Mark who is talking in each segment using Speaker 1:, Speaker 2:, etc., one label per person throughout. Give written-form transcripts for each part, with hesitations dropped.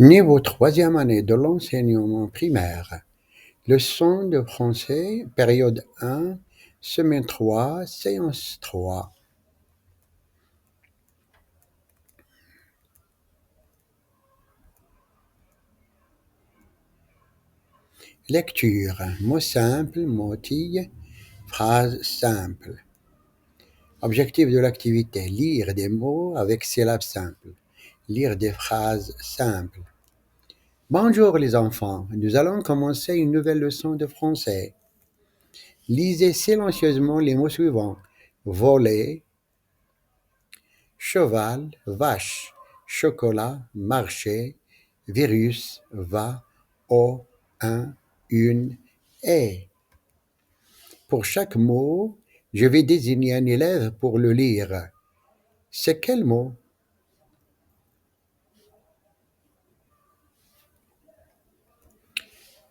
Speaker 1: Niveau troisième année de l'enseignement primaire. Leçon de français, période 1, semaine 3, séance 3. Lecture. Mots simples, mots-tiges, phrases simples. Objectif de l'activité. Lire des mots avec syllabes simples. Lire des phrases simples. Bonjour les enfants, nous allons commencer une nouvelle leçon de français. Lisez silencieusement les mots suivants. Voler, cheval, vache, chocolat, marché, virus, va, au, un, une, et. Pour chaque mot, je vais désigner un élève pour le lire. C'est quel mot?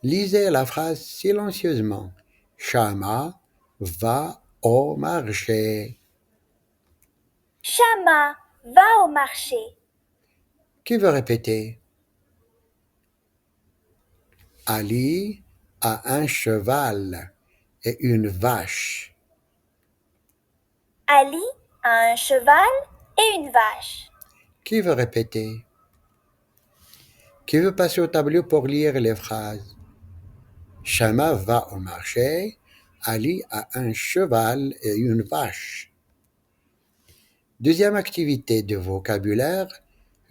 Speaker 1: Lisez la phrase silencieusement. Chama va au marché.
Speaker 2: Chama va au marché.
Speaker 1: Qui veut répéter? Ali a un cheval et une vache.
Speaker 2: Ali a un cheval et une vache.
Speaker 1: Qui veut répéter? Qui veut passer au tableau pour lire les phrases? Chama va au marché. Ali a un cheval et une vache. Deuxième activité de vocabulaire.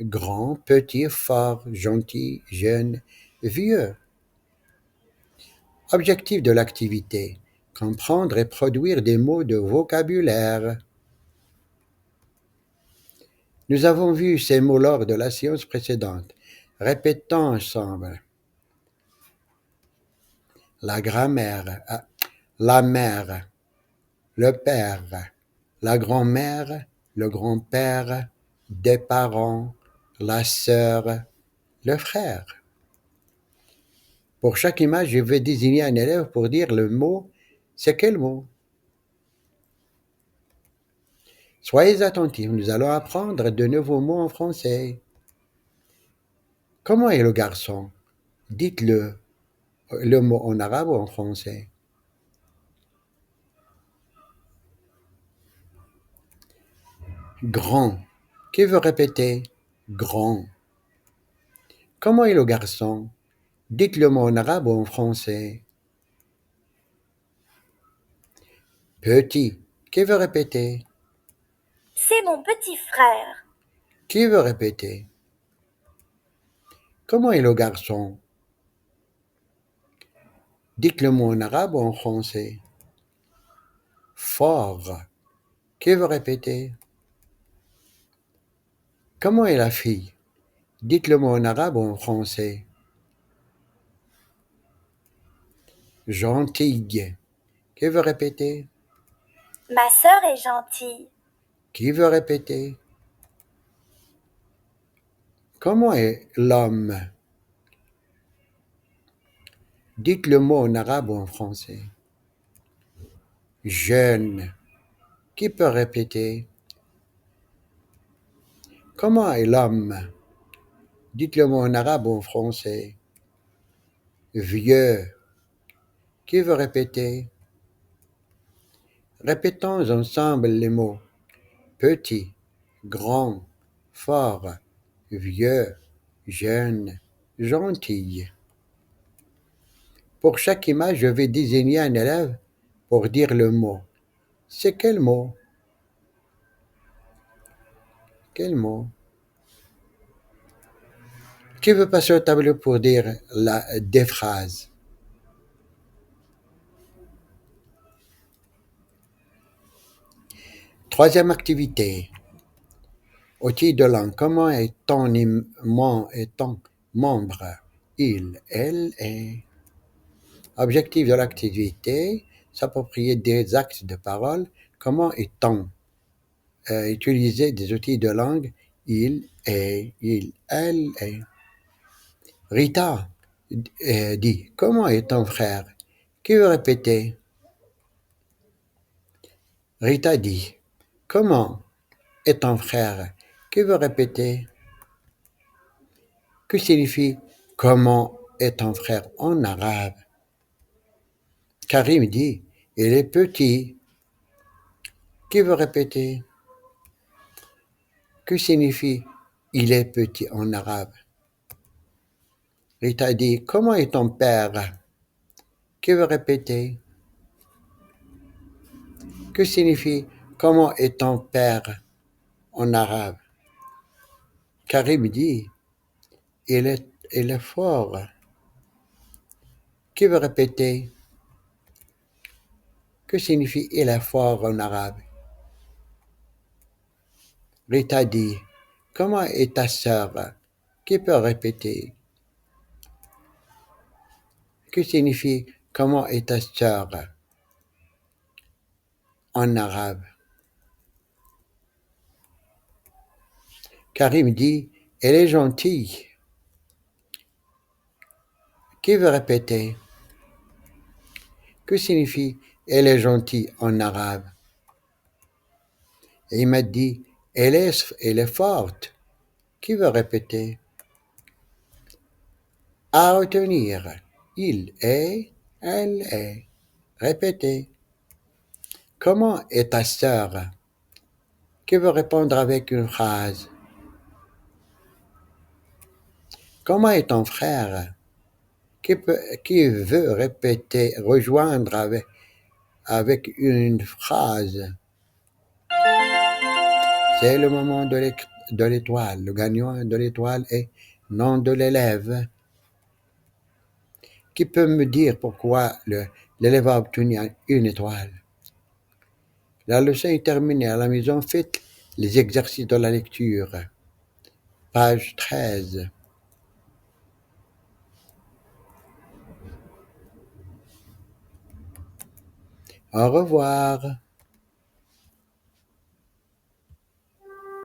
Speaker 1: Grand, petit, fort, gentil, jeune, vieux. Objectif de l'activité. Comprendre et produire des mots de vocabulaire. Nous avons vu ces mots lors de la séance précédente. Répétons ensemble. La grand-mère, la mère, le père, la grand-mère, le grand-père, des parents, la sœur, le frère. Pour chaque image, je vais désigner un élève pour dire le mot. C'est quel mot? Soyez attentifs, nous allons apprendre de nouveaux mots en français. Comment est le garçon? Dites-le, le mot en arabe ou en français. Grand. Qui veut répéter? Grand. Comment est le garçon? Dites le mot en arabe ou en français. Petit. Qui veut répéter?
Speaker 2: C'est mon petit frère.
Speaker 1: Qui veut répéter? Comment est le garçon? Dites le mot en arabe ou en français. Fort. Qui veut répéter? Comment est la fille? Dites le mot en arabe ou en français. Gentille. Qui veut répéter?
Speaker 2: Ma sœur est gentille.
Speaker 1: Qui veut répéter? Comment est l'homme? Dites le mot en arabe ou en français. Jeune. Qui peut répéter? Comment est l'homme? Dites le mot en arabe ou en français. Vieux. Qui veut répéter? Répétons ensemble les mots. Petit, grand, fort, vieux, jeune, gentil. Pour chaque image, je vais désigner un élève pour dire le mot. C'est quel mot? Quel mot? Qui veut passer au tableau pour dire des phrases? Troisième activité. Outil de langue. Comment est ton membre? Il, elle, est. Objectif de l'activité. S'approprier des actes de parole. Comment est-on? Utiliser des outils de langue. Il, est, il, elle, est. Rita dit, comment est ton frère? Qui veut répéter? Rita dit, comment est ton frère? Qui veut répéter? Que signifie comment est ton frère en arabe? Karim dit il est petit. Qui veut répéter? Que signifie il est petit en arabe? Rita dit comment est ton père? Qui veut répéter? Que signifie comment est ton père en arabe? Karim dit il est fort. Qui veut répéter? Que signifie il est fort en arabe? Rita dit comment est ta sœur? Qui peut répéter? Que signifie comment est ta sœur en arabe? Karim dit elle est gentille. Qui veut répéter? Que signifie elle est gentille en arabe? Et il m'a dit elle est forte. Qui veut répéter? À retenir. Il est, elle est. Répétez. Comment est ta sœur? Qui veut répondre avec une phrase? Comment est ton frère? Qui veut répéter, rejoindre avec une phrase? C'est le moment de l'étoile. Le gagnant de l'étoile est nom de l'élève. Qui peut me dire pourquoi l'élève a obtenu une étoile? La leçon est terminée. À la maison, faites les exercices de la lecture. Page 13. Au revoir.